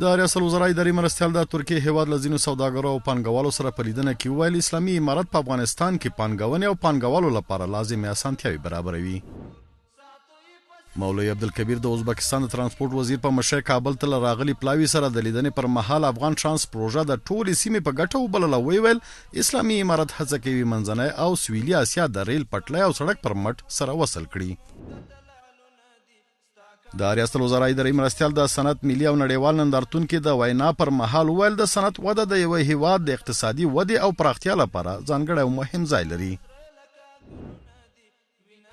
د ریاست الوزرا اداري مرستیال د ترکیې هیواد له ځینو سوداګرو او پانګوالو سره په لیدنه کې وویل اسلامي امارت په افغانستان کې پانګونې او پانګوالو لپاره لازمي اسانتیاوې برابروي. مولوی عبدالکبیر د ازبکستان د ترانسپورت وزیر په مشر کابل ته راغلي پلاوي سره د لیدنې پر مهال افغان ترانس پروژه د ټولې سیمې په ګټه وبلله. ویل اسلامي امارت هڅه کوي منځنۍ او سویلي اسیا د ریل پټلۍ او سړک پر مټ سره وصل کړي. د ریاست الوزرا اداري مرستیال د صنعت ملي او نړیوال نندارتون کې د وینا پر مهال ویل د صنعت وده د یو هیواد د اقتصادي ودې او پراختیا لپاره ځانګړی او مهم ځای لري.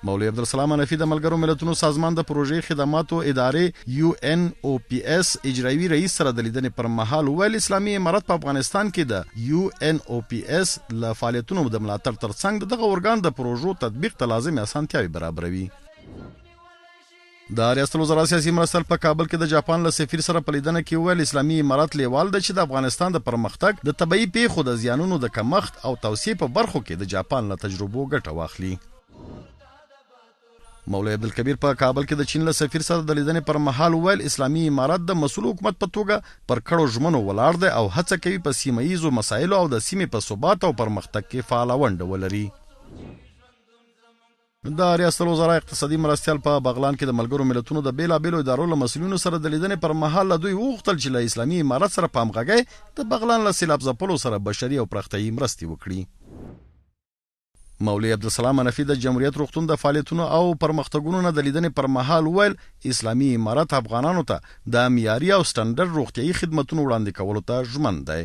مولوی عبدالسلام حنفي د ملګرو ملتونو سازمان د پروژې خدماتو ادارې UNOPS اجرایي رئیس سره د لیدنې پر مهال ویل اسلامي امارت په افغانستان کې د UNOPS له فعالیتونو د ملاتړ ترڅنګ دغه ارګان د پروژو تطبیق ته لازمي اسانتیاوې برابروي. د ریاست الوزرا سیاسي مرستیال په کابل کې د جاپان له سفیر سره په لیدنه کې ویل اسلامي امارت لیوال ده چې د افغانستان د پرمختګ د طبیعي پیښو د زیانونو د کمښت او توسعې په برخو کې د جاپان له تجربو ګټه واخلي. مولوی عبدالکبیر په کابل کې د چین له سفیر سره د لیدنې پر مهال ویل اسلامي امارت د مسؤل حکومت په توګه پر کړو ژمنو ولاړ دی او هڅه کوي په سیمه ییزو مسایلو او د سیمې په ثبات او پرمختګ کې فعاله ونډه ولري. د ریاست الوزرا اقتصادي مرستیال په بغلان کې د ملګرو ملتونو د بیلابیلو ادارو له مسؤلینو سره د لیدنې پر مهال له دوی وغوښتل چې له اسلامي امارت سره په همغږۍ د بغلان له سیلاب ځپلو سره بشري او پراختیایي مرستې وکړي. مولوی عبدالسلام حنفي د جمهوریت روغتون د فعالیتونو او پرمختګونو نه د لیدنې پر مهال ویل اسلامي امارت افغانانو ته د معیاري او سټنډرډ روغتیایي خدمتونو وړاندې کولو ته ژمن دی.